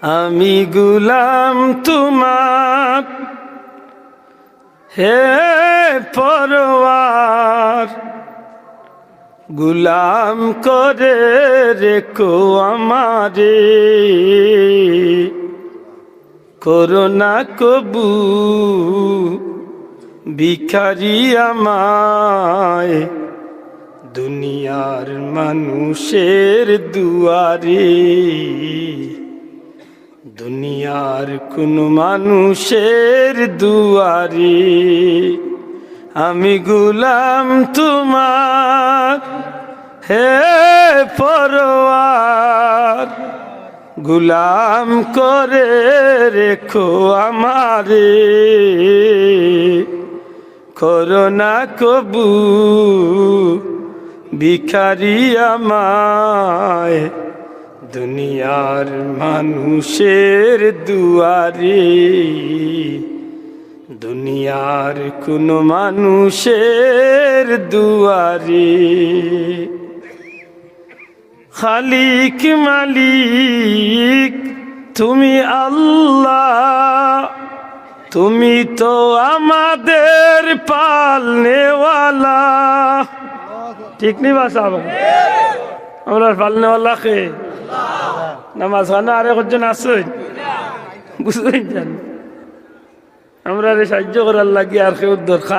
আমি গোলাম তোমার হে পরওয়ার, গোলাম করে রেখো আমারে, করোনা কবু ভিখারি আমায় দুনিয়ার মানুষের দুয়ারে, দুনিয়ার কোন মানুষের দুয়ারে। আমি গোলাম তোমার হে পরওয়ার, গোলাম করে রেখো আমারে, করোনা কবু ভিখারি আমায় দুনিয়ার মানুষের দুয়ারে, দুনিয়ার কোন মানুষের দুয়ারে। খালিক মালিক তুমি আল্লাহ, তুমি তো আমাদের পালনেওয়ালা। ঠিক নি বাসা আমরা পালনেওয়ালা খে নামাজ খানা আরে কজন আসুন বুঝলেন, আমরা সাহায্য করার লাগে আর কেউ দরকার।